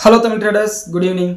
Hello Tamil traders, good evening.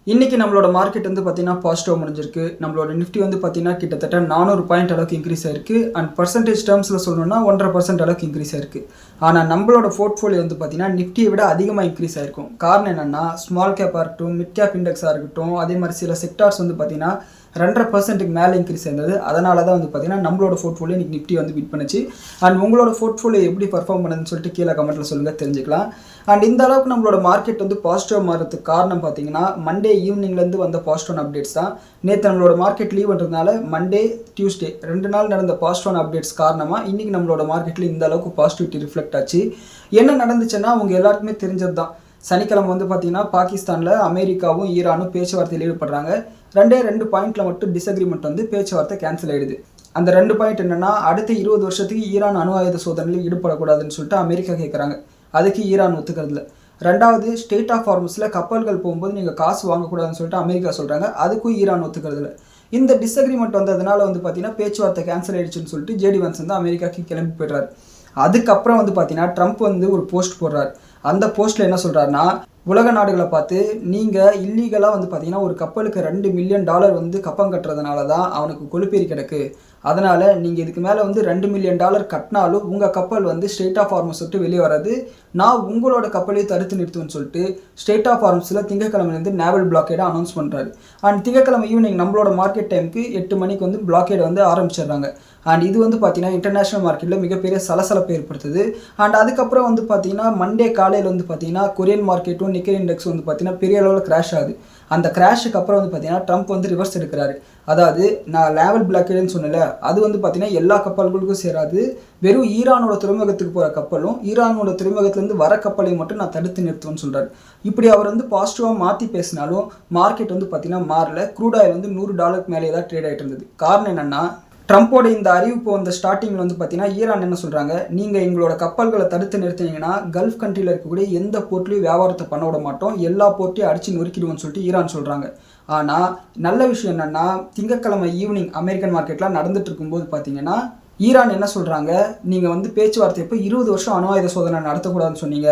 இன்றைக்கி நம்மளோட market வந்து பார்த்திங்கன்னா பாசிட்டிவ் முடிஞ்சிருக்கு. நம்மளோட நிஃப்டி வந்து பார்த்திங்கன்னா கிட்டத்தட்ட 400 பாயிண்ட் அளவுக்கு இன்க்ரீஸ் ஆயிருக்கு. அண்ட் பர்சன்டேஜ் டேர்ம்ஸில் சொல்லணும்னா 1.5% அளவுக்கு இன்க்ரீஸ் ஆயிருக்கு. ஆனால் நம்மளோட போர்ட்ஃபோலியோ வந்து பார்த்திங்கன்னா நிஃப்டியை விட அதிகமாக இன்க்ரீஸ் ஆயிருக்கும். காரணம் என்னென்னா, ஸ்மால் கேப்பாக இருக்கட்டும், மிட் கேப் இண்டெக்ஸாக இருக்கட்டும், அதே மாதிரி சில செக்டார்ஸ் வந்து பார்த்திங்கன்னா 2.5% மேலே இன்க்ரீஸ் ஆயிருந்தது. அதனால தான் வந்து பார்த்திங்கன்னா நம்மளோட போர்ட்ஃபோலியோ இன்றைக்கி நிஃப்டி வந்து பிட் பண்ணுச்சு. அண்ட் உங்களோட போர்ட்ஃபோலியோ எப்படி பர்ஃபார்ம் பண்ணுதுன்னு சொல்லிட்டு கீழே கமெண்ட்டில் சொல்லுங்கள், தெரிஞ்சுக்கலாம். அண்ட் இந்த அளவுக்கு நம்மளோட மார்க்கெட் வந்து பாசிட்டிவ் மாறதுக்கு காரணம் பார்த்தீங்கன்னா மண்டே ஈவினிங்லேருந்து வந்த பாசிட்டிவ் அப்டேட்ஸ் தான். நேற்று நம்மளோட மார்க்கெட் லீவ்ன்றதுனால மண்டே டியூஸ்டே 2 நாள் நடந்த பாசிட்டிவ் அப்டேட்ஸ் காரணமாக இன்றைக்கி நம்மளோட மார்க்கெட்டில் இந்த அளவுக்கு பாசிட்டிவிட்டி ரிஃப்ளெக்ட் ஆச்சு. என்ன நடந்துச்சுன்னா அவங்க எல்லாருக்குமே தெரிஞ்சது தான். சனிக்கிழமை வந்து பார்த்திங்கன்னா பாகிஸ்தானில் அமெரிக்காவும் ஈரானும் பேச்சுவார்த்தையில் ஈடுபடுறாங்க. 2 பாயிண்டில் மட்டும் டிஸ்அக்ரிமெண்ட் வந்து பேச்சுவார்த்தை கேன்சல் ஆகிடுது. அந்த 2 பாயிண்ட் என்னென்னா, அடுத்த 20 வருஷத்துக்கு ஈரான் அணு ஆயுத சோதனையில் ஈடுபடக்கூடாதுன்னு சொல்லிட்டு அமெரிக்கா கேட்குறாங்க. அதுக்கு ஈரான் ஒத்துக்கிறதுல. 2வது, ஸ்டேட் ஆஃப் ஹார்மஸில் கப்பல்கள் போகும்போது நீங்கள் காசு வாங்கக்கூடாதுன்னு சொல்லிட்டு அமெரிக்கா சொல்கிறாங்க. அதுக்கும் ஈரான் ஒத்துக்கிறதுல. இந்த டிஸ்அக்ரிமெண்ட் வந்ததுனால வந்து பார்த்தீங்கன்னா பேச்சுவார்த்தை கேன்சல் ஆகிடுச்சுன்னு சொல்லிட்டு ஜேடி வான்ஸ் வந்து அமெரிக்காவுக்கு கிளம்பி போய்ட்றாரு. அதுக்கப்புறம் வந்து பார்த்தீங்கன்னா ட்ரம்ப் வந்து ஒரு போஸ்ட் போடுறாரு. அந்த போஸ்ட்டில் என்ன சொல்கிறாருன்னா, உலக நாடுகளை பார்த்து நீங்கள் இல்லீகலாக வந்து பார்த்தீங்கன்னா ஒரு கப்பலுக்கு $2 மில்லியன் வந்து கப்பம் கட்டுறதுனால தான் அவனுக்கு கொழுப்பேறி கிடக்கு. அதனால் நீங்கள் இதுக்கு மேலே வந்து $2 மில்லியன் கட்டினாலும் உங்கள் கப்பல் வந்து ஸ்டேட் ஆஃப் ஹார்மஸ் விட்டு வெளியே வராது. நான் உங்களோட கப்பலையும் தடுத்து நிறுத்துவேன்னு சொல்லிட்டு ஸ்டேட் ஆஃப் ஹார்மஸில் திங்கக்கிழமையிலேருந்து நேவல் பிளாக்கேடை அனௌன்ஸ் பண்ணுறாரு. அண்ட் திங்கக்கிழமை ஈவினிங் நம்மளோட மார்க்கெட் டைமுக்கு 8 மணிக்கு வந்து பிளாக்கேடை வந்து ஆரம்பிச்சிடுறாங்க. அண்ட் இது வந்து பார்த்தீங்கன்னா இன்டர்நேஷனல் மார்க்கெட்டில் மிகப்பெரிய சலசலப்பை ஏற்படுத்துது. அண்ட் அதுக்கப்புறம் வந்து பார்த்தீங்கன்னா மண்டே காலையில் வந்து பார்த்தீங்கன்னா கொரியன் மார்க்கெட்டும் நிக்கெய் இண்டெக்ஸ் வந்து பார்த்தீங்கன்னா பெரிய அளவில் கிராஷ் ஆகுது. அந்த கிராஷுக்கு அப்புறம் வந்து பார்த்தீங்கன்னா ட்ரம்ப் வந்து ரிவர்ஸ் எடுக்கிறாரு. அதாவது நான் லேவல் பிளாக்கேடுன்னு சொன்னல, அது வந்து பார்த்தீங்கன்னா எல்லா கப்பல்களுக்கும் சேராது. வெறும் ஈரானோட துறைமுகத்துக்கு போகிற கப்பலும் ஈரானோட துறைமுகத்துலேருந்து வர கப்பலையும் மட்டும் நான் தடுத்து நிறுத்துவேன்னு சொல்கிறார். இப்படி அவர் வந்து பாசிட்டிவாக மாற்றி பேசினாலும் மார்க்கெட் வந்து பார்த்தீங்கன்னா மாறல. க்ரூட் ஆயில் வந்து $100 மேலே தான் ட்ரேட் ஆகிட்டு இருந்தது. காரணம் என்னென்னா, ட்ரம்ப்போட இந்த அறிவிப்பு வந்த ஸ்டார்டிங்கில் வந்து பார்த்தீங்கன்னா ஈரான் என்ன சொல்கிறாங்க, நீங்கள் எங்களோட கப்பல்களை தடுத்து நிறுத்தினீங்கன்னா கல்ஃப் கண்ட்ரியில் இருக்கக்கூடிய எந்த போர்ட்லையும் வியாபாரத்தை பண்ண விட மாட்டோம், எல்லா போர்ட்டையும் அடித்து நொறுக்கிடுவோன்னு சொல்லிட்டு ஈரான் சொல்கிறாங்க. ஆனால் நல்ல விஷயம் என்னென்னா, திங்கக்கிழமை ஈவினிங் அமெரிக்கன் மார்க்கெட்லாம் நடந்துட்டு இருக்கும்போது பார்த்தீங்கன்னா ஈரான் என்ன சொல்கிறாங்க, நீங்கள் வந்து பேச்சுவார்த்தை இப்போ 20 வருஷம் அணு ஆயுத சோதனை நடத்தக்கூடாதுன்னு சொன்னீங்க,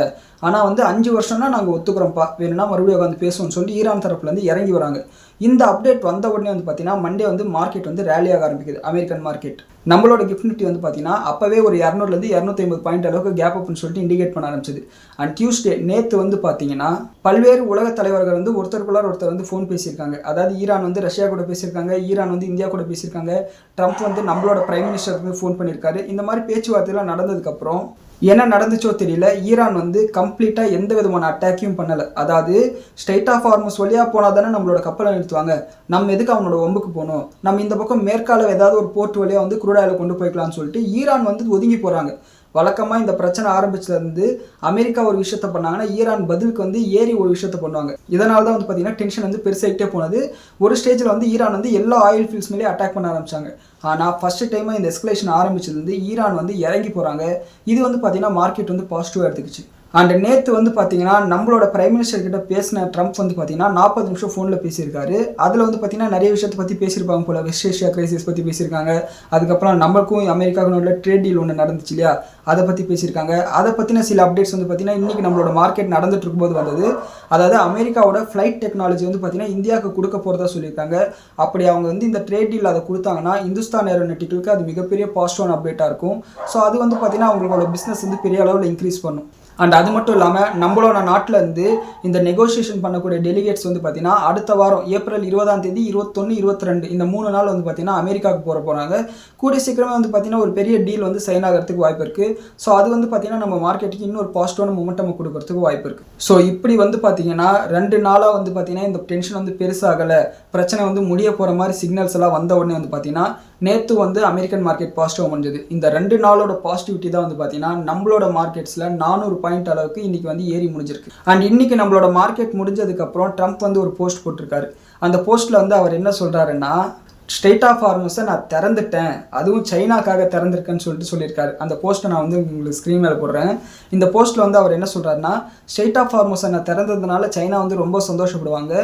ஆனால் வந்து 5 வருஷம்னா நாங்கள் ஒத்துக்கிறோம்ப்பா, வேணும்னா மறுபடியும் உட்காந்து பேசுவோம்னு சொல்லி ஈரான் தரப்புலேருந்து இறங்கி வராங்க. இந்த அப்டேட் வந்த உடனே வந்து பார்த்தீங்கன்னா மண்டே வந்து மார்க்கெட் வந்து ரேலியாக ஆரம்பிக்குது. அமெரிக்கன் மார்க்கெட் நம்மளோட கிஃப்ட் நிஃப்டி வந்து பார்த்தீங்கன்னா அப்போவே ஒரு 200லேருந்து 250 பாயிண்ட் அளவுக்கு கேப் அப்னு சொல்லிட்டு இண்டிகேட் பண்ண ஆரம்பிச்சது. அண்ட் டியூஸ்டே நேற்று வந்து பார்த்தீங்கன்னா பல்வேறு உலக தலைவர்கள் வந்து ஒருத்தருக்குள்ளார ஒருத்தர் வந்து ஃபோன் பேசியிருக்காங்க. அதாவது ஈரான் வந்து ரஷ்யா கூட பேசியிருக்காங்க, ஈரான் வந்து இந்தியா கூட பேசியிருக்காங்க, ட்ரம்ப் வந்து நம்மளோட பிரைம் மினிஸ்டருக்கு ஃபோன் பண்ணியிருக்காரு. இந்த மாதிரி பேச்சுவார்த்தைலாம் நடந்ததுக்கப்புறம் என்ன நடந்துச்சோ தெரியல, ஈரான் வந்து கம்ப்ளீட்டாக எந்த விதமான அட்டாக்கையும் பண்ணலை. அதாவது ஸ்டேட் ஆஃப் ஹார்மஸ் வழியாக போனால் தானே நம்மளோட கப்பலை நிறுத்துவாங்க, நம்ம எதுக்கு அவனோட ஒம்புக்கு போகணும், நம்ம இந்த பக்கம் மேற்கால ஏதாவது ஒரு போர்ட் வழியாக வந்து குரூட் ஆயிலை கொண்டு போய்க்கலாம்னு சொல்லிட்டு ஈரான் வந்து ஒதுங்கி போகிறாங்க. வழக்கமாக இந்த பிரச்சனை ஆரம்பிச்சதுலேருந்து அமெரிக்கா ஒரு விஷயத்த பண்ணாங்கன்னா ஈரான் பதிலுக்கு வந்து ஏறி ஒரு விஷயத்த பண்ணுவாங்க. இதனால தான் வந்து பார்த்தீங்கன்னா டென்ஷன் வந்து பெருசாகிட்டே போனது. ஒரு ஸ்டேஜில் வந்து ஈரான் வந்து எல்லா ஆயில் ஃபீல்ட்ஸ் மேலேயே அட்டாக் பண்ண ஆரம்பிச்சாங்க. ஆனால் ஃபஸ்ட்டு டைமாக இந்த எஸ்கலேஷன் ஆரம்பிச்சதுலேருந்து ஈரான் வந்து இறங்கி போகிறாங்க. இது வந்து பார்த்தீங்கன்னா மார்க்கெட் வந்து பாசிட்டிவாக எடுத்துக்கிச்சு. அண்ட் நேற்று வந்து பார்த்தீங்கன்னா நம்மளோட பிரைம் மினிஸ்டர் கிட்ட பேசின ட்ரம்ப் வந்து பார்த்தீங்கன்னா 40 நிமிஷம் ஃபோனில் பேசியிருக்காரு. அதில் வந்து பார்த்தீங்கன்னா நிறைய விஷயத்தை பற்றி பேசியிருப்பாங்க போல். வெஸ்ட் ஏஷியா கிரைசிஸ் பற்றி பேசியிருக்காங்க. அதுக்கப்புறம் நம்மளுக்கும் அமெரிக்காவுக்கும் உள்ள ட்ரேட் டீல் ஒன்று நடந்துச்சு இல்லையா, அதை பற்றி பேசியிருக்காங்க. அதை பற்றின சில அப்டேட்ஸ் வந்து பார்த்தீங்கன்னா இன்றைக்கி நம்மளோட மார்க்கெட் நடந்துட்டு இருக்கும்போது வந்தது. அதாவது அமெரிக்காவோட ஃப்ளைட் டெக்னாலஜி வந்து பார்த்தீங்கன்னா இந்தியாவுக்கு கொடுக்க போகிறதா சொல்லியிருக்காங்க. அப்படி அவங்க வந்து இந்த ட்ரேட் டீல் அதை கொடுத்தாங்கன்னா இந்துஸ்தான் ஏரோநாட்டிக்கலுக்கு அது மிகப்பெரிய பாசிட்டிவான அப்டேட்டாக இருக்கும். ஸோ அது வந்து பார்த்தீங்கன்னா அவங்களோட பிஸ்னஸ் வந்து பெரிய அளவில் இன்க்ரீஸ் பண்ணும். அண்ட் அது மட்டும் இல்லாமல் நம்மளோட நாட்டில் இருந்து இந்த நெகோசியேஷன் பண்ணக்கூடிய டெலிகேட்ஸ் வந்து பார்த்தீங்கன்னா அடுத்த வாரம் ஏப்ரல் 20ஆம் தேதி 21, 22 இந்த 3 நாள் வந்து பார்த்தீங்கன்னா அமெரிக்காவுக்கு போகிறாங்க. கூடிய சீக்கிரமே வந்து பார்த்தீங்கன்னா ஒரு பெரிய டீல் வந்து சைன் ஆகிறதுக்கு வாய்ப்பு இருக்குது. ஸோ அது வந்து பார்த்தீங்கன்னா நம்ம மார்க்கெட்டுக்கு இன்னொரு பாசிட்டிவான மொமெண்டம் கொடுக்கறதுக்கு வாய்ப்பு இருக்குது. ஸோ இப்படி வந்து பார்த்தீங்கன்னா 2 நாளாக வந்து பார்த்தீங்கன்னா இந்த டென்ஷன் வந்து பெருசாகலை, பிரச்சனை வந்து முடிய போகிற மாதிரி சிக்னல்ஸ் எல்லாம் வந்த உடனே வந்து பார்த்தீங்கன்னா நேற்று வந்து அமெரிக்கன் மார்க்கெட் பாசிட்டிவாக முடிஞ்சது. இந்த 2 நாளோட பாசிட்டிவிட்டி தான் வந்து பார்த்தீங்கன்னா நம்மளோட மார்க்கெட்ஸில் 400 பாயிண்ட் அளவுக்கு இன்றைக்கி வந்து ஏறி முடிஞ்சிருக்கு. அண்ட் இன்றைக்கி நம்மளோட மார்க்கெட் முடிஞ்சதுக்கப்புறம் ட்ரம்ப் வந்து ஒரு போஸ்ட் போட்டிருக்காரு. அந்த போஸ்ட்டில் வந்து அவர் என்ன சொல்கிறாருன்னா, ஸ்டேட் ஆஃப் ஹார்மஸை நான் திறந்துட்டேன், அதுவும் சைனாக்காக திறந்திருக்கேன்னு சொல்லியிருக்காரு. அந்த போஸ்ட்டை நான் வந்து உங்களுக்கு ஸ்க்ரீன் மேலே போடுறேன். இந்த போஸ்ட்டில் வந்து அவர் என்ன சொல்கிறாருன்னா, ஸ்டேட் ஆஃப் ஹார்மஸை நான் திறந்ததுனால சைனா வந்து ரொம்ப சந்தோஷப்படுவாங்க,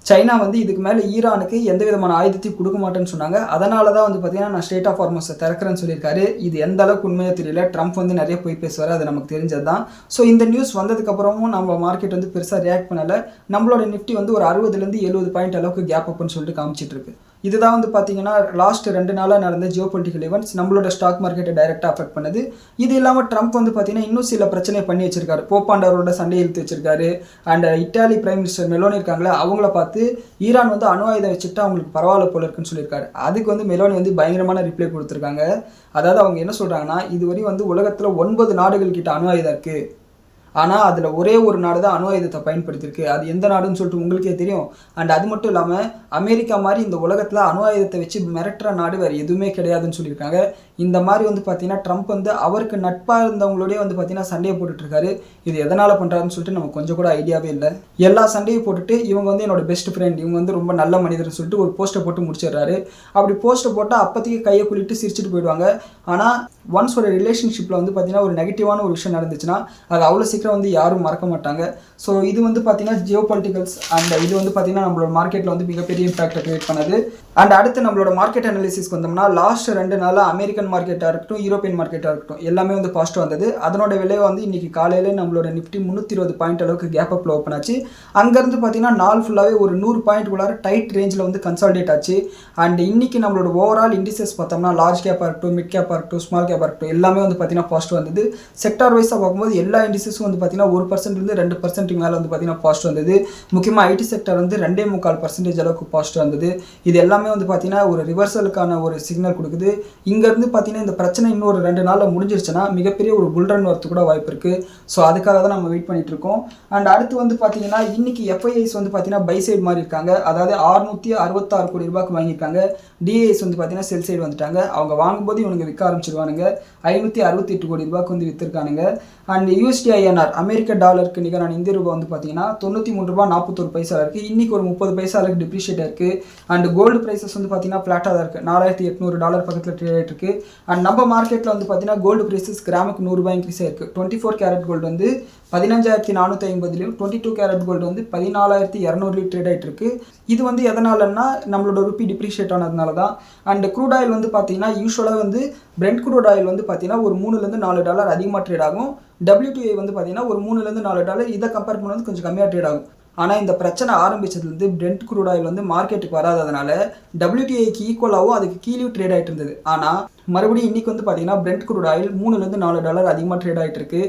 சைனா வந்து இதுக்கு மேலே ஈரானுக்கு எந்த விதமான ஆயுதத்தையும் கொடுக்க மாட்டேன்னு சொன்னாங்க. அதனால தான் வந்து பார்த்தீங்கன்னா நான் ஸ்ட்ரெய்ட் ஆஃப் ஹார்மஸை திறக்கிறேன்னு சொல்லியிருக்காரு. இது எந்த அளவுக்கு உண்மையாக தெரியல. ட்ரம்ப் வந்து நிறைய போய் பேசுவார், அது நமக்கு தெரிஞ்சது தான். ஸோ இந்த நியூஸ் வந்ததுக்கப்புறமும் நம்ம மார்க்கெட் வந்து பெருசாக ரியாக்ட் பண்ணலை. நம்மளோட நிஃப்டி வந்து ஒரு 60லேருந்து 70 பாயிண்ட் அளவுக்கு கேப் அப்னு சொல்லிட்டு காமிச்சிட்டு இருக்கு. இதுதான் வந்து பார்த்தீங்கன்னா லாஸ்ட் 2 நாளாக நடந்த ஜியோ பொலிட்டிக்கல் ஈவெண்ட்ஸ் நம்மளோட ஸ்டாக் மார்க்கெட்டை டைரெக்டாக அஃபெக்ட் பண்ணுது. இது இல்லாமல் ட்ரம்ப் வந்து பார்த்தீங்கன்னா இன்னும் சில பிரச்சனை பண்ணி வச்சிருக்காரு. போப்பாண்டவரோட சண்டை இழுத்து வச்சிருக்காரு. And Italy prime minister Meloni இருக்காங்களே, அவங்கள பார்த்து ஈரான் வந்து அணு ஆயுதம் வச்சுட்டு அவங்களுக்கு பரவாயில்ல போல இருக்குன்னு சொல்லியிருக்காரு. அதுக்கு வந்து மெலோனி வந்து பயங்கரமான ரிப்ளை கொடுத்துருக்காங்க. அதாவது அவங்க என்ன சொல்கிறாங்கன்னா, இதுவரை வந்து உலகத்தில் 9 நாடுகள் கிட்ட அணு ஆயுதம் இருக்குது. ஆனால் அதில் ஒரே ஒரு நாடு தான் அணு ஆயுதத்தை பயன்படுத்தியிருக்கு. அது எந்த நாடுன்னு சொல்லிட்டு உங்களுக்கே தெரியும். அண்ட் அது மட்டும் இல்லாமல் அமெரிக்கா மாதிரி இந்த உலகத்தில் அணு ஆயுதத்தை வச்சு மிரட்டுற நாடு வேறு எதுவுமே கிடையாதுன்னு சொல்லியிருக்காங்க. இந்த மாதிரி வந்து பார்த்தீங்கன்னா ட்ரம்ப் வந்து அவருக்கு நட்பாக இருந்தவங்களோடய வந்து பார்த்தீங்கன்னா சண்டையை போட்டுட்ருக்காரு. இது எதனால் பண்ணுறாருன்னு சொல்லிட்டு நமக்கு கொஞ்சம் கூட ஐடியாவே இல்லை. எல்லா சண்டையும் போட்டுட்டு இவங்க வந்து என்னோட பெஸ்ட் ஃப்ரெண்ட், இவங்க வந்து ரொம்ப நல்ல மனிதர்னு சொல்லிட்டு ஒரு போஸ்ட்டை போட்டு முடிச்சிடுறாரு. அப்படி போஸ்ட்டை போட்டால் அப்போதைக்கு கையை குளிட்டு சிரிச்சுட்டு போயிடுவாங்க. ஆனால் ஒன்ஸ் ஒரு ரிலேஷன்ஷிப்பில் வந்து பார்த்தீங்கன்னா ஒரு நெகட்டிவான ஒரு விஷயம் நடந்துச்சுன்னா அது அவ்வளோ சீக்கிரம் வந்து யாரும் மறக்க மாட்டாங்க. ஸோ இது வந்து பார்த்தீங்கன்னா ஜியோ பொலிட்டிகல்ஸ் அண்ட் இது வந்து பார்த்தீங்கன்னா நம்மளோட மார்க்கெட்டில் வந்து மிகப்பெரிய இம்பாக்டை கிரியேட் பண்ணுது. அண்ட் அடுத்து நம்மளோட மார்க்கெட் அனாலிசிஸ்க்கு வந்தோம்னா லாஸ்ட் 2 நாளாக அமெரிக்கன் மார்க்கெட்டாக இருக்கட்டும், யூரோப்பியன் மார்க்கெட்டாக இருக்கட்டும், எல்லாமே வந்து பாசிட்டிவ் வந்தது. அதனோட விலை வந்து இன்றைக்கி காலையில் நம்மளோட நிஃப்டி 320 பாயிண்ட் அளவுக்கு கேப் அப்பில் ஓப்பன் ஆச்சு. அங்கேருந்து பார்த்தீங்கன்னா நாள் ஃபுல்லாகவே ஒரு 100 பாயிண்ட் உள்ளார டைட் ரேஞ்சில் வந்து கன்சால்டேட் ஆச்சு. அண்ட் இன்றைக்கி நம்மளோட ஓவரால் இண்டிசஸ் பார்த்தோம்னா லார்ஜ் கேப்பாக இருக்கட்டும், மிட் கேப்பாக இருக்கட்டும், ஸ்மால் கேப்பாக இருக்கட்டும், எல்லாமே வந்து பார்த்தீங்கன்னா பாசிட்டிவ் வந்தது. செக்டார் வைஸாக பார்க்கும்போது எல்லா இண்டிசஸும் வந்து பார்த்தீங்கன்னா 1%லேருந்து 2% மேலே வந்து பார்த்தீங்கன்னா பாசிட்டிவ் வந்தது. முக்கியமாக ஐடி செக்டர் வந்து 2.25% அளவுக்கு பாசிட்டிவ் வந்தது. இது எல்லாமே வந்து பார்த்தீங்கன்னா ஒரு ரிவர்சலுக்கான ஒரு சிக்னல் கொடுக்குது. இங்கேருந்து பார்த்தீங்கன்னா இந்த பிரச்சனை இன்னொரு 2 நாளில் முடிஞ்சிருச்சுன்னா மிகப்பெரிய ஒரு புல் ரன் வரது கூட வாய்ப்பு இருக்குது. ஸோ அதுக்காக தான் நம்ம வெயிட் பண்ணிட்டு இருக்கோம். அண்ட் அடுத்து வந்து பார்த்தீங்கன்னா இன்னைக்கு எஃப்ஐஐஸ் வந்து பார்த்தீங்கன்னா பை சைடு மாதிரி இருக்காங்க. அதாவது 666 கோடி ரூபாய்க்கு வாங்கியிருக்காங்க. டிஐஎஸ் வந்து பார்த்தீங்கன்னா செல் சைடு வந்துட்டாங்க. அவங்க வாங்கும்போது இவனுங்க விற்க ஆரம்பிச்சிருவானுங்க. 568 கோடி ரூபாய்க்கு வந்து விற்றுருக்கானுங்க. அண்ட் யூஎஸ்டிஐஎன்ஆர் அமெரிக்க டாலருக்கு நிகரான இந்திய ரூபாய் வந்து பார்த்தீங்கன்னா 93 ரூபாய் 41 பைசா இருக்குது. இன்றைக்கி ஒரு 30 பைசா அளவுக்கு டிப்ரிஷியேட் இருக்குது. அண்ட் கோல்டு ப்ரைஸஸ் வந்து பார்த்தீங்கன்னா ஃப்ளாட்டாக தான் இருக்குது. $4,800 பக்கத்தில் ட்ரேட் ஆகிட்டு இருக்குது. அண்ட் நம்ம மார்க்கெட்டில் வந்து பார்த்தீங்கன்னா கோல்டு ப்ரைஸஸ் கிராமுக்கு 100 ரூபாய் இன்க்ரீஸ் ஆயிருக்கு. 24 கேரட் கோல்டு வந்து 15,450 22 கேரட் கோல்டு வந்து 14,200 ட்ரேட் ஆகிட்டு இருக்கு. இது வந்து எதனாலன்னா நம்மளோட ருப்பி டிப்ரிஷியேட் ஆனதுனால தான். அண்ட் க்ரூட் ஆயில் வந்து பார்த்தீங்கன்னா யூஸ்வலாக வந்து பிரெண்ட் க்ரூட் ஆயில் வந்து பார்த்தீங்கன்னா ஒரு $3லேருந்து $4 அதிகமாக ட்ரேட் ஆகும். WTI வந்து பார்த்தீங்கன்னா ஒரு $3லேருந்து $4. இதை கம்பேர் பண்ணும்போது கொஞ்சம் கம்மியாக ட்ரேட் ஆகும். ஆனால் இந்த பிரச்சனை ஆரம்பித்ததுலேருந்து பிரெண்ட் க்ரூட் ஆயில் வந்து மார்க்கெட்டுக்கு வராததுனால WTIக்கு ஈக்குவலாகவும் அதுக்கு கீழே ட்ரேட் ஆகிட்டு இருந்தது. ஆனால் மறுபடியும் இன்றைக்கி வந்து பார்த்தீங்கன்னா பிரெண்ட் க்ரூட் ஆயில் $3லேருந்து $4 அதிகமாக ட்ரேட் ஆகிட்டு இருக்கு.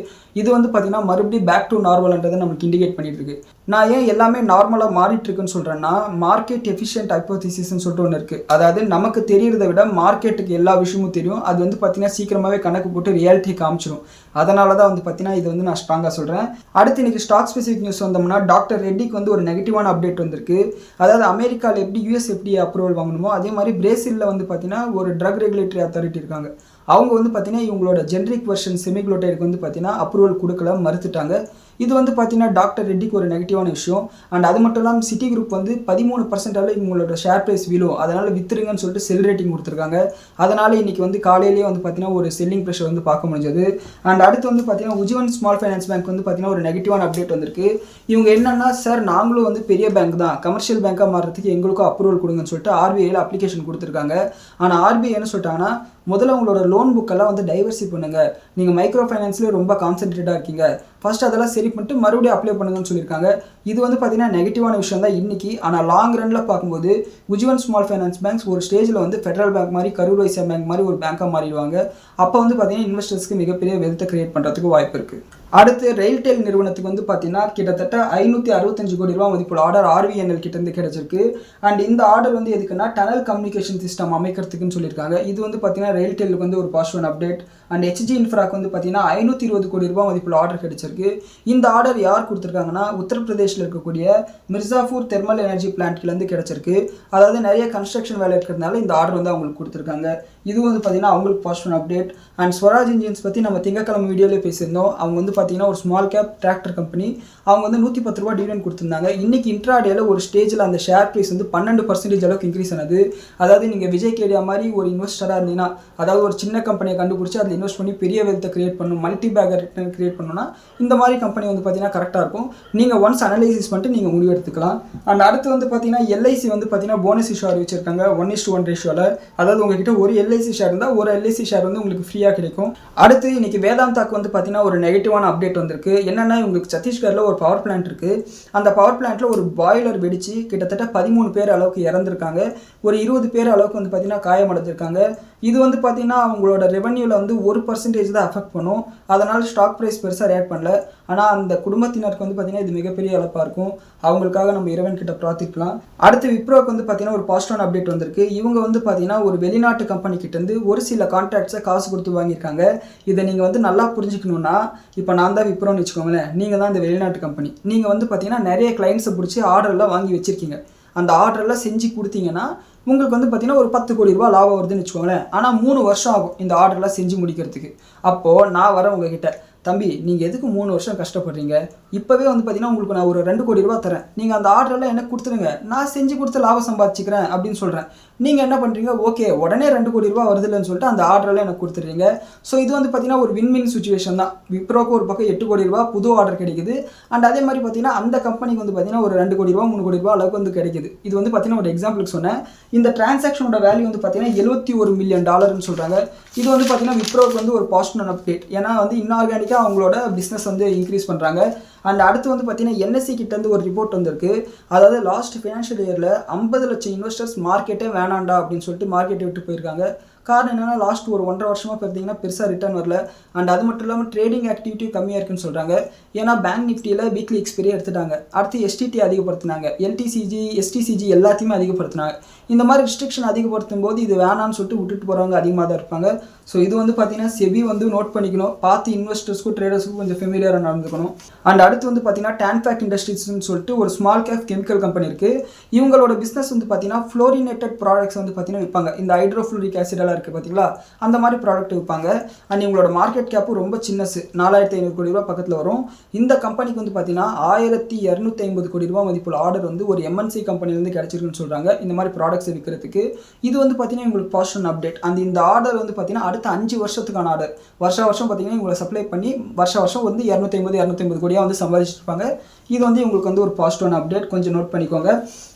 இது வந்து பார்த்தீங்கன்னா மறுபடியும் பேக் டு நார்மல்ன்றதை நமக்கு இண்டிகேட் பண்ணிட்டு இருக்கு. நான் ஏன் எல்லாமே நார்மலாக மாறிட்டு இருக்குன்னு சொல்கிறேன்னா, மார்க்கெட் எஃபிஷியன்ட் ஹைப்போதீசிஸ்ன்னு சொல்லிட்டு ஒன்று இருக்குது. அதாவது நமக்கு தெரியறதை விட மார்க்கெட்டுக்கு எல்லா விஷயமும் தெரியும். அது வந்து பார்த்தீங்கன்னா சீக்கிரமாகவே கணக்கு போட்டு ரியாலிட்டி காமிச்சிடும். அதனால தான் வந்து பார்த்தீங்கன்னா இது வந்து நான் ஸ்ட்ராங்காக சொல்கிறேன். அடுத்து இன்றைக்கி ஸ்டாக் ஸ்பெசிஃபிக் நியூஸ் வந்தோம்னா டாக்டர் ரெட்டிக்கு வந்து ஒரு நெகட்டிவான அப்டேட் வந்திருக்கு. அதாவது அமெரிக்காவில் எப்படி யூஎஸ்எஃப்டிஏ அப்ரூவல் வாங்கணுமோ அதே மாதிரி பிரேசிலில் வந்து பார்த்தீங்கன்னா ஒரு ட்ரக் ரெகுலேட்டரி அத்தாரிட்டி இருக்காங்க. அவங்க வந்து பார்த்தீங்கன்னா இவங்களோட ஜென்ரிக் வெர்ஷன் செமிக்ளோடைடுக்கு வந்து பார்த்தீங்கன்னா அப்ரூவல் கொடுக்கல, மறுத்துட்டாங்க. இது வந்து பார்த்தீங்கன்னா டாக்டர் ரெட்டிக்கு ஒரு நெகட்டிவான விஷயம். அண்ட் அது மட்டும் இல்லாமல் சிட்டி குரூப் வந்து 13% இவங்களோட ஷேர் ப்ரைஸ் விழும், அதனால் வித்துருங்கன்னு சொல்லிட்டு செல் ரேட்டிங் கொடுத்துருக்காங்க. அதனால் இன்றைக்கி வந்து காலையிலேயே வந்து பார்த்தீங்கன்னா ஒரு செல்லிங் ப்ரெஷர் வந்து பார்க்க முடிஞ்சது. அண்ட் அடுத்து வந்து பார்த்தீங்கன்னா உஜ்ஜீவன் ஸ்மால் ஃபைனான்ஸ் பேங்க் வந்து பார்த்தீங்கன்னா ஒரு நெகட்டிவான அப்டேட் வந்திருக்கு. இவங்க என்னன்னா, சார் நாங்களும் வந்து பெரிய பேங்க் தான், கமர்ஷியல் பேங்காக மாறுறதுக்கு எங்களுக்கும் அப்ரூவல் கொடுங்கன்னு சொல்லிட்டு ஆர்பிஐயில் அப்ளிகேஷன் கொடுத்துருக்காங்க. ஆனால் ஆர்பிஐ என்ன சொல்லிட்டாங்கன்னா, முதல்ல உங்களோட லோன் புக்கெல்லாம் வந்து டைவர்சி பண்ணுங்கள், நீங்கள் மைக்ரோ ஃபைனான்ஸ்லேயே ரொம்ப கான்சென்ட்ரேட்டாக இருக்கீங்க, ஃபர்ஸ்ட் அதெல்லாம் சரி பண்ணிட்டு மறுபடியும் அப்ளை பண்ணுங்கன்னு சொல்லியிருக்காங்க. இது வந்து பார்த்தீங்கன்னா நெகட்டிவான விஷயம் தான் இன்றைக்கி. ஆனால் லாங் ரனில் பார்க்கும்போது உஜ்ஜீவன் ஸ்மால் ஃபைனான்ஸ் பேங்க்ஸ் ஒரு ஸ்டேஜில் வந்து ஃபெடரல் பேங்க் மாதிரி, கரூர் வைஸ்யா பேங்க் மாதிரி ஒரு பேங்காக மாறிடுவாங்க. அப்போ வந்து பார்த்தீங்கன்னா இன்வெஸ்டர்ஸ்க்கு மிகப்பெரிய வெல்த்தை கிரியேட் பண்ணுறதுக்கு வாய்ப்பு இருக்குது. அடுத்து ரெயில்டெல் நிறுவனத்துக்கு வந்து பார்த்தீங்கன்னா கிட்டத்தட்ட 565 கோடி ரூபா மதிப்புள்ள ஆர்டர் RVNL கிட்டேருந்து கிடைச்சிருக்கு. அண்ட் இந்த ஆர்டர் வந்து எதுக்குன்னா டனல் கம்யூனிகேஷன் சிஸ்டம் அமைக்கிறதுக்குன்னு சொல்லியிருக்காங்க. இது வந்து பார்த்தீங்கன்னா ரெயில்டெல்லுக்கு வந்து ஒரு பாசிட்டிவ் அப்டேட். அண்ட் HG இன்ஃப்ராக்கு வந்து பார்த்தீங்கன்னா 520 கோடி ரூபா மதிப்புள்ள ஆர்டர் கிடைச்சிருக்கு. இந்த ஆர்டர் யார் கொடுத்துருக்காங்கன்னா உத்தரப்பிரதேசில் இருக்கக்கூடிய மிர்சாபூர் தெர்மல் எனர்ஜி பிளான்ட்லேருந்து கிடைச்சிருக்கு. அதாவது நிறைய கன்ஸ்ட்ரக்ஷன் வேலை இருக்கிறதுனால இந்த ஆர்டர் வந்து அவங்களுக்கு கொடுத்துருக்காங்க. இது வந்து பார்த்தீங்கன்னா அவங்களுக்கு positive update. And Swaraj engines பற்றி நம்ம திங்கக்கிழமை வீடியோலேயே பேசியிருந்தோம். அவங்க வந்து பார்த்தீங்கன்னா ஒரு ஸ்மால் கேப் டிராக்டர் கம்பெனி. அவங்க வந்து 110 ரூபா டிவிடெண்ட் கொடுத்துருந்தாங்க. இன்றைக்கி இன்ட்ராடேல ஒரு ஸ்டேஜில் அந்த ஷேர் ப்ரைஸ் வந்து 12% அளவுக்கு இன்க்ரீஸ் ஆனது. அதாவது நீங்கள் விஜய் கேடியா மாதிரி ஒரு இன்வெஸ்டராக இருந்தீங்கன்னா, அதாவது ஒரு சின்ன கம்பெனியை கண்டுபிடிச்சி அதில் அதை இன்வெஸ்ட் பண்ணி பெரிய வெல்த்தை கிரியேட் பண்ணணும், மல்டி பேக்கர் ரிட்டர்ன் கிரியேட் பண்ணணும்னா இந்த மாதிரி கம்பெனி வந்து பார்த்தீங்கன்னா கரெக்டாக இருக்கும். நீங்கள் ஒன்ஸ் அனலைசிஸ் பண்ணிட்டு நீங்கள் முடிவு எடுத்துக்கலாம். அண்ட் அடுத்து வந்து பார்த்தீங்கன்னா எல்ஐசி வந்து பார்த்தீங்கன்னா போனஸ் இஷ்யூ அறிவிச்சிருக்காங்க 1:1 ரேஷியோவில். அதாவது உங்ககிட்ட ஒரு எல்ஐசி ஷேர் இருந்தால் ஒரு எல்ஐசி ஷேர் வந்து உங்களுக்கு ஃப்ரீயாக கிடைக்கும். அடுத்து இன்னைக்கு வேதாந்தாக்கு வந்து பார்த்தீங்கன்னா ஒரு நெகட்டிவான அப்டேட் வந்திருக்கு. என்னென்னா உங்களுக்கு சத்தீஸ்கரில் ஒரு பவர் பிளான்ட் இருக்குது. அந்த பவர் பிளான்ட்டில் ஒரு பாய்லர் வெடிச்சு கிட்டத்தட்ட 13 பேர் அளவுக்கு இறந்துருக்காங்க. ஒரு 20 பேர் அளவுக்கு வந்து பார்த்தீங்கன்னா காயமடைஞ்சிருக்காங்க. இது வந்து பார்த்தீங்கன்னா அவங்களோட ரெவன்யூவில் வந்து 1% தான் அஃபெக்ட் பண்ணும். அதனால் ஸ்டாக் ப்ரைஸ் பெருசாக ரியாக்ட் பண்ணல. ஆனால் அந்த குடும்பத்தினருக்கு வந்து பார்த்தீங்கன்னா இது மிகப்பெரிய இழப்பாக இருக்கும். அவங்களுக்காக நம்ம இறைவன் கிட்ட பிரார்த்திக்கலாம். அடுத்து விப்ரோக்கு வந்து பார்த்தீங்கன்னா ஒரு பாசிட்டிவான அப்டேட் வந்திருக்கு. இவங்க வந்து பார்த்தீங்கன்னா ஒரு வெளிநாட்டு கம்பெனி கிட்டேருந்து ஒரு சில கான்ட்ராக்ட்ஸை காசு கொடுத்து வாங்கியிருக்காங்க. இதை நீங்கள் வந்து நல்லா புரிஞ்சுக்கணுன்னா, இப்போ நான் தான் விப்ரோன்னு வச்சுக்கோங்களேன், நீங்கள் தான் இந்த வெளிநாட்டு கம்பெனி. நீங்கள் வந்து பார்த்தீங்கன்னா நிறைய கிளைண்ட்ஸை பிடிச்சி ஆர்டர்லாம் வாங்கி வச்சுருக்கீங்க. அந்த ஆர்டர்லாம் செஞ்சு கொடுத்தீங்கன்னா உங்களுக்கு வந்து பார்த்தீங்கன்னா ஒரு 10 கோடி ரூபா லாபம் வருதுன்னு வச்சுக்கோங்களேன். ஆனால் 3 வருஷம் ஆகும் இந்த ஆர்டர்லாம் செஞ்சு முடிக்கிறதுக்கு. அப்போது நான் வரேன் உங்ககிட்ட, தம்பி நீங்கள் எதுக்கு 3 வருஷம் கஷ்டப்படுறீங்க? இப்போவே வந்து பார்த்தீங்கன்னா உங்களுக்கு நான் ஒரு 2 கோடி ரூபா தரேன், நீங்கள் அந்த ஆர்டரெல்லாம் எனக்கு கொடுத்துருங்க, நான் செஞ்சு கொடுத்து லாபம் சம்பாதிச்சிக்கிறேன் அப்படின்னு சொல்கிறேன். நீங்கள் என்ன பண்ணுறீங்க, ஓகே உடனே 2 கோடி ரூபா வருதுல்லன்னு சொல்லிட்டு அந்த ஆர்டரெல்லாம் எனக்கு கொடுத்துட்றீங்க. ஸோ இது வந்து பார்த்தீங்கன்னா ஒரு வின் சுச்சுவேஷன் தான். விப்ரோக்கு ஒரு பக்கம் 8 கோடி ரூபா புது ஆர்டர் கிடைக்குது. அண்ட் அதே மாதிரி பார்த்தீங்கன்னா அந்த கம்பெனிக்கு வந்து பார்த்தீங்கன்னா ஒரு 2 கோடி ரூபா 3 கோடி ரூபா அளவுக்கு வந்து கிடைக்குது. இது வந்து பார்த்தீங்கன்னா ஒரு எக்ஸாம்பிளுக்கு சொன்னேன். இந்த டிரான்சாக்ஷனோட வேல்யூ வந்து பார்த்தீங்கன்னா $71 மில்லியன் சொல்கிறாங்க. இது வந்து பார்த்தீங்கன்னா விப்ரோக்கு வந்து ஒரு பாசிட்டிவ் அப்டேட். ஏன்னா வந்து இன்ஆர்கானிக்காக அவங்களோட பிஸ்னஸ் வந்து இன்க்ரீஸ் பண்ணுறாங்க. அண்ட் அடுத்து வந்து பார்த்தீங்கன்னா என்எஸ்சி கிட்டேருந்து ஒரு ரிப்போர்ட் வந்திருக்கு. அதாவது லாஸ்ட் ஃபினான்ஷியல் இயரில் 50 லட்சம் இன்வெஸ்டர்ஸ் மார்க்கெட்டே வேணாண்டா அப்படின்னு சொல்லிட்டு மார்க்கெட்டை விட்டு போயிருக்காங்க. காரணம் என்னென்னா லாஸ்ட் ஒரு 1.5 வருஷமாக பார்த்தீங்கன்னா பெருசாக ரிட்டர்ன் வரல. அண்ட் அது மட்டும் இல்லாமல் ட்ரேடிங் ஆக்டிவிட்டி கம்மியாக இருக்குன்னு சொல்கிறாங்க. ஏன்னா பேங்க் நிஃப்டியில் வீக்லி எக்ஸ்பைரி எடுத்துட்டாங்க. அடுத்து எஸ்டிடி அதிகப்படுத்தினாங்க, எல்டிசிஜி எஸ்டிசிஜி எல்லாத்தையுமே அதிகப்படுத்தினாங்க. இந்த மாதிரி ரிஸ்ட்ரிக்ஷன் அதிகப்படுத்தும் போது இது வேணான்னு சொல்லிட்டு விட்டுட்டு போகிறவங்க அதிகமாக தான் இருப்பாங்க. ஸோ இது வந்து பார்த்தீங்கன்னா செபி வந்து நோட் பண்ணிக்கணும், பார்த்து இன்வெஸ்டர்ஸ்க்கும் ட்ரேடர்ஸ்க்கும் கொஞ்சம் ஃபெமிலியராக நடந்துக்கணும். அண்ட் அடுத்து வந்து பார்த்தீங்கன்னா டான்ஃபேக் இண்டஸ்ட்ரீஸ்னு சொல்லிட்டு ஒரு ஸ்மால் கேப் கெமிக்கல் கம்பெனி இருக்குது. இவங்களோட பிஸ்னஸ் வந்து பார்த்தீங்கன்னா ஃப்ளோரினேட்டட் ப்ராடக்ட்ஸ் வந்து பார்த்தீங்கன்னா விற்பாங்க. இந்த ஹைட்ரோஃப்ளூரிக் ஆசிடெல்லாம் இருக்குது பார்த்தீங்களா, அந்த மாதிரி ப்ராடக்ட் விற்பாங்க. அண்ட் இவங்களோட மார்க்கெட் கேப்பு ரொம்ப சின்னசு, 4500 கோடி ரூபா பக்கத்தில் வரும். இந்த கம்பெனிக்கு வந்து பார்த்தீங்கன்னா 1250 கோடி ரூபா மதிப்புள்ள ஆர்டர் வந்து ஒரு எம்என்சி கம்பெனிலேருந்து கிடைச்சிருக்குன்னு சொல்கிறாங்க இந்த மாதிரி ப்ராடக்ட்ஸ் விற்கிறதுக்கு. இது வந்து பார்த்தீங்கன்னா உங்களுக்கு பாசிட்டிவ் அப்டேட். அந்த இந்த ஆர்டர் வந்து பார்த்தீங்கன்னா அடுத்த 5 வருஷத்துக்கான ஆர்டர். வருஷம் பார்த்தீங்கன்னா இவங்களை சப்ளை பண்ணி வருஷம் வந்து 250 கோடியாக வந்து சம்பாதிச்சிருப்பாங்க. இது வந்து உங்களுக்கு வந்து ஒரு பாசிட்டிவான அப்டேட், கொஞ்சம் நோட் பண்ணிக்கோங்க.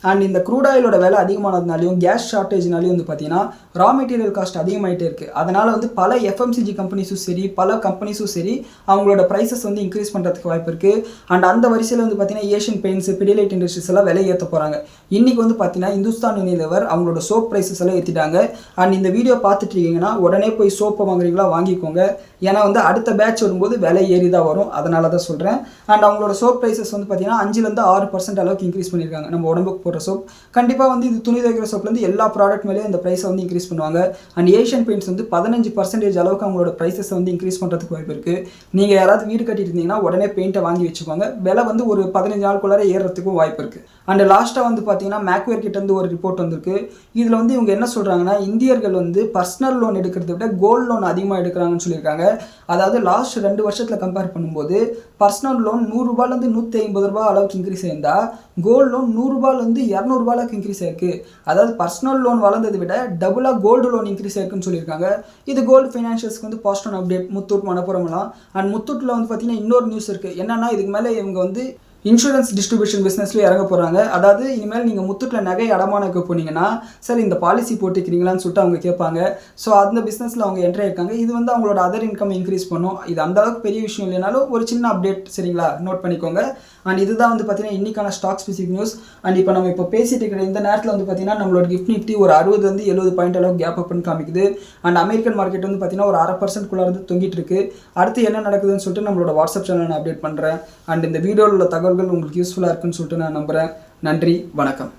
அண்ட் இந்த க்ரூட் ஆயிலோட விலை அதிகமானதுனாலையும் கேஸ் ஷார்ட்டேஜ்னாலையும் வந்து பார்த்தீங்கன்னா ரா மெட்டீரியல் காஸ்ட் அதிகமாகிட்டே இருக்குது. அதனால் வந்து பல எஃப்எம்சிஜி கம்பெனிஸும் சரி பல கம்பெனிஸும் சரி அவங்களோட ப்ரைஸஸ் வந்து இன்க்ரீஸ் பண்ணுறதுக்கு வாய்ப்பு இருக்குது. அண்ட் அந்த வரிசையில் வந்து பார்த்தீங்கன்னா ஏஷியன் பெயிண்ட்ஸ், பிடிலைட் இண்டஸ்ட்ரீஸ் எல்லாம் விலை ஏற்ற போகிறாங்க. இன்றைக்கி வந்து பார்த்தீங்கன்னா இந்துஸ்தான் யூனிலிவர் அவங்களோட சோப் ப்ரைஸஸ் எல்லாம் ஏற்றிட்டாங்க. அண்ட் இந்த வீடியோ பார்த்துட்டு இருக்கீங்கன்னா உடனே போய் சோப்பை வாங்குறீங்களா வாங்கிக்கோங்க. ஏன்னா வந்து அடுத்த பேட்ச் வரும்போது விலை ஏறி தான் வரும், அதனால தான் சொல்கிறேன். அண்ட் அவங்களோட சோப் ப்ரைஸஸ் வந்து பார்த்தீங்கன்னா 5% 6% அளவுக்கு இன்க்ரீஸ் பண்ணியிருக்காங்க. நம்ம உடம்புக்கு போடுற சோப் கண்டிப்பாக வந்து இது துணி தைக்கிற சோப்லேருந்து எல்லா ப்ராடக்ட் மேலேயும் இந்த ப்ரைஸை வந்து இன்க்ரீஸ் பண்ணுவாங்க. அண்ட் ஏஷியன் பெயிண்ட்ஸ் வந்து 15% அளவுக்கு அவங்களோட ப்ரைஸஸ் வந்து இன்க்ரீஸ் பண்ணுறதுக்கு வாய்ப்பு இருக்குது. நீங்கள் யாராவது வீடு கட்டிட்டு இருந்தீங்கன்னா உடனே பெயிண்ட்டை வாங்கி வச்சுக்கோங்க. விலை வந்து ஒரு 15 நாளுக்குள்ளார ஏறுறதுக்கும் வாய்ப்பு இருக்குது. அண்ட் லாஸ்ட்டாக வந்து பார்த்தீங்கன்னா மேக்வேர் கிட்டேருந்து ஒரு ரிப்போர்ட் வந்திருக்கு. இதில் வந்து இவங்க என்ன சொல்கிறாங்கன்னா இந்தியர்கள் வந்து பர்சனல் லோன் எடுக்கிறத விட கோல்டு லோன் அதிகமாக எடுக்கிறாங்கன்னு சொல்லியிருக்காங்க. அதாவது லாஸ்ட் 2 வருஷத்தில் கம்பேர் பண்ணும்போது பர்சனல் லோன் 100 ரூபாயிலேருந்து 150 ரூபா அளவுக்கு இன்க்ரீஸ் ஆயிருந்தால் கோல்டு லோன் 100 ரூபாயிலேருந்து 200 ரூபா அளவுக்கு இன்க்ரீஸ் ஆயிருக்கு. அதாவது பர்சனல் லோன் வளர்ந்ததை விட டபுளாக கோல்டு லோன் இன்க்ரீஸ் ஆயிருக்குன்னு சொல்லியிருக்காங்க. இது கோல்டு ஃபைனான்ஷியல்ஸ்க்கு வந்து பாசிட்டிவ் அப்டேட். முத்தூட் மணப்புரம்லாம். அண்ட் முத்தூட்டில் வந்து பார்த்தீங்கன்னா இன்னொரு நியூஸ் இருக்குது. என்னன்னா இதுக்கு மேலே இவங்க வந்து இன்சூரன்ஸ் டிஸ்ட்ரிபியூஷன் பிஸ்னஸ்லேயே இறங்க போகிறாங்க. அதாவது இனிமேல் நீங்கள் முத்தூட்டில் நகை அடமானக்கு போனீங்கன்னா சார் இந்த பாலிசி போட்டுக்கிறீங்களான்னு சொல்லிட்டு அவங்க கேட்பாங்க. ஸோ அந்த பிஸ்னஸில் அவங்க என்ட்ரி ஆயிருக்காங்க. இது வந்து அவங்களோட அதர் இன்கம் இன்க்ரீஸ் பண்ணும். இது அந்தளவுக்கு பெரிய விஷயம் இல்லைனாலும் ஒரு சின்ன அப்டேட், சரிங்களா, நோட் பண்ணிக்கோங்க. அண்ட் இதுதான் வந்து பார்த்தீங்கன்னா இன்றைக்கான ஸ்டாக் ஸ்பெசிஃபிக் நியூஸ். அண்ட் இப்போ நம்ம இப்போ பேசிட்டு இருக்கிற இந்த நேரத்தில் வந்து பார்த்தீங்கன்னா நம்மளோட கிஃப்ட் நிஃப்டி ஒரு 60-70 பாயிண்ட் அளவுக்கு கேப் அப்னு காமிக்குது. அண்ட் அமெரிக்கன் மார்க்கெட் வந்து பார்த்தீங்கன்னா ஒரு 0.5% இருந்து தொங்கிட்டு இருக்கு. அடுத்து என்ன நடக்குதுன்னு சொல்லிட்டு நம்மளோட வாட்ஸ்அப் சேனல் நான் அப்டேட் பண்ணுறேன். அண்ட் இந்த வீடியோவில் உள்ள தகவல்கள் உங்களுக்கு யூஸ்ஃபுல்லாக இருக்குன்னு சொல்லிட்டு நான் நம்புகிறேன். நன்றி, வணக்கம்.